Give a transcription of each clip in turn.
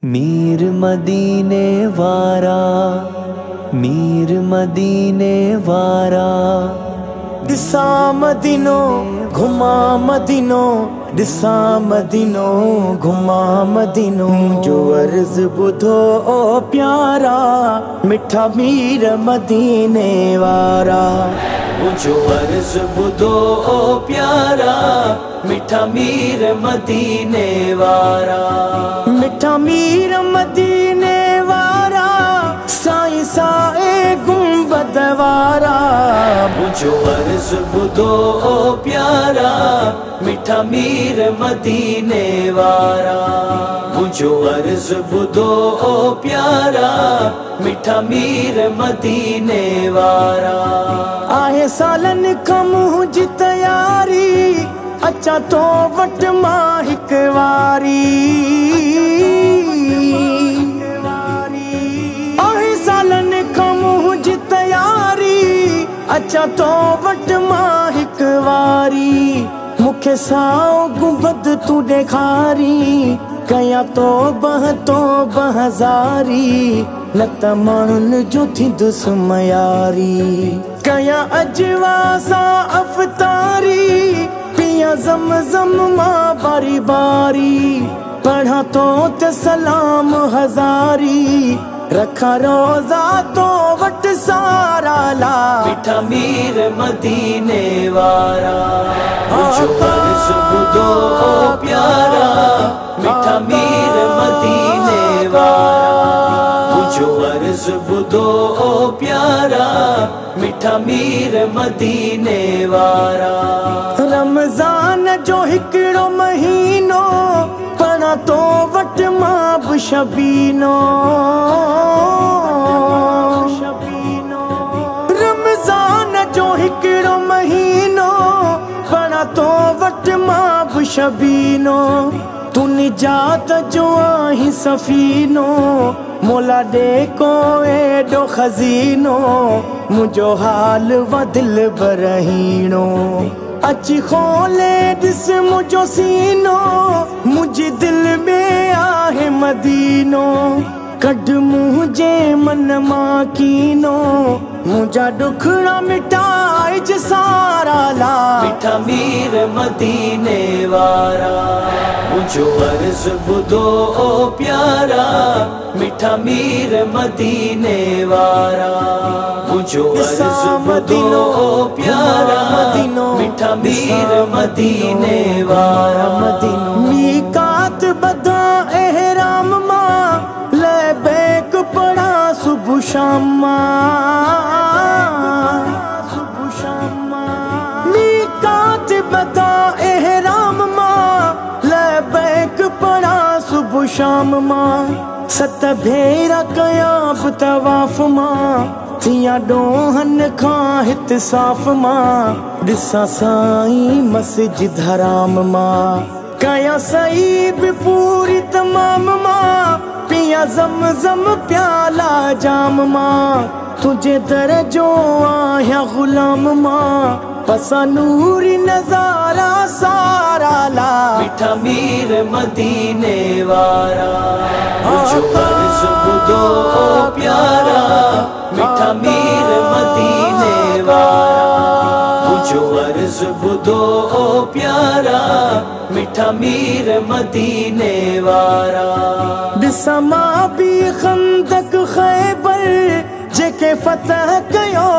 मीर मदीने वारा, मीर मदीने वारा, दिसा मदीनो घुमा मदीनो, दिसा मदीनो घुमा मदीनो। जो अर्ज बुधो ओ प्यारा, मिठा मीर मदीने वारा। जो अर्ज बुधो ओ प्यारा, मिठा मीर मदीने वारा। मिठा मीर मदीने वारा, साईं साए गुंबद वारा। जो अर्ज बुधो ओ प्यारा, मिठा मीर मदीने वारा। जो अर्ज बुधो ओ प्यारा, मिठा मीर मदीने वारा। आहे सालन कमू जी तैयारी, अच्छा तो वट मां हिक वारी। आहे सालन कमू जी तैयारी, अच्छा तो वट मां हिक वारी। मुखे साओ गुंबद तू ॾेखारी, कया तो बहज़ारी। न त माण्हुनि जो थींदुसि मयारी, कया अजवा सां अफ़तारी। पिया ज़म मां बारी बारी, पढ़ा तो त सलाम हज़ारी। रखा रोज़ा तो वट सारा ला, मिठा मीर मदीने वारा। जो अर्ज बुधो ओ प्यारा, मिठा मीर मदीने वारा। जो अर्ज बुधो ओ प्यारा, मिठा मीर मदीने वारा। रमज़ान जो हिकिड़ो महीनो, पढ़ा तो वट मां बि शबीनो। रमज़ान जो हिकिड़ो महीनो, पढ़ा तो वट मां बि शबीनो। तू निजात जो आहीं सफ़ीनो, मोला दे को एडो खजीनो। मुझो हाल व दिल बरहीनो, अची खोले दिस मुझो सीनो। मुझे दिल में आहे मदीनो, कढ मुझे मन मां कीनो। मुझा दुखड़ा मिटाए ज सारा ला, मिठा मीर मदीने वारा। मुझो अर्ज बुधो ओ प्यारा, मिठा मीर मदीने वारा। मुझो अर्ज बुधो ओ प्यारा, मिठा मीर मदीने वारा। मीकात बधा एहराम मां, लबैक पढ़ा सुबह शाम। मीकात बधा एहराम मां, लबैक पढ़ा सुबह शाम मां। सत भेरा कया बि तवाफ़ मां, थिया ॾोहनि खां हित साफ़ मां। ॾिसां साईं मस्जिद हराम मां, कया सही बि पूरी तमाम मां। पिया ज़म प्याला जाम मां, तुझे दर जो आहियां ग़ुलाम मां। पसा नूरी नज़ारा सारा ला, मिठा मीर मदीने वारा। जो अर्ज बुधो ओ प्यारा, मिठा मीर मदीने वारा। जो अर्ज बुधो ओ प्यारा, मिठा मीर मदीने वारा। ॾिसां मां बि खंदक ख़ैबर, जेके फतह कयो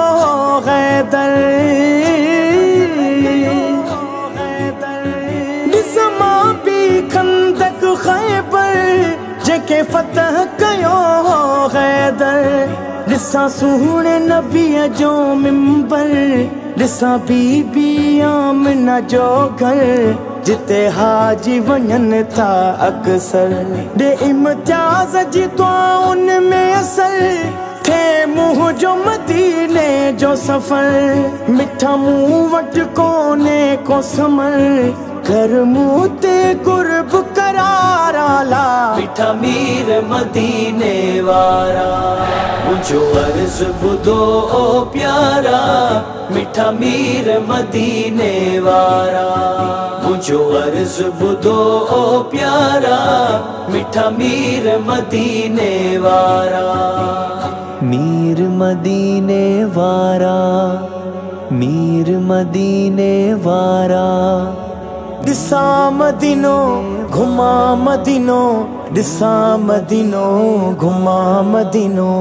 हैदर। ॾिसां मां बि खंदक ख़ैबर, जेके फतह कयो हैदर। ॾिसां सुहिणे नबीअ जो मिंबर, ॾिसां बीबी आमिना जो घर, जिते हाजी वञनि था अक्सर। ॾे इम्तियाज़ जी दुआउन में असर, थे मुंह जो मदीने जो सफ़र। मिठा मुंह वटि कोने को समर, कर मुंह ते कुर्ब कर करारा ला मिठा मीर मदीने वारा मुझो अर्ज बुधो ओ प्यारा मिठा मीर मदीने वारा मुझो अर्ज बुधो ओ प्यारा मिठा मीर मदीने वारा मीर मदीने वारा मीर मदीने वारा दिसा मदीनो घुमा मदीनो दिसा मदीनो घुमा मदीनो।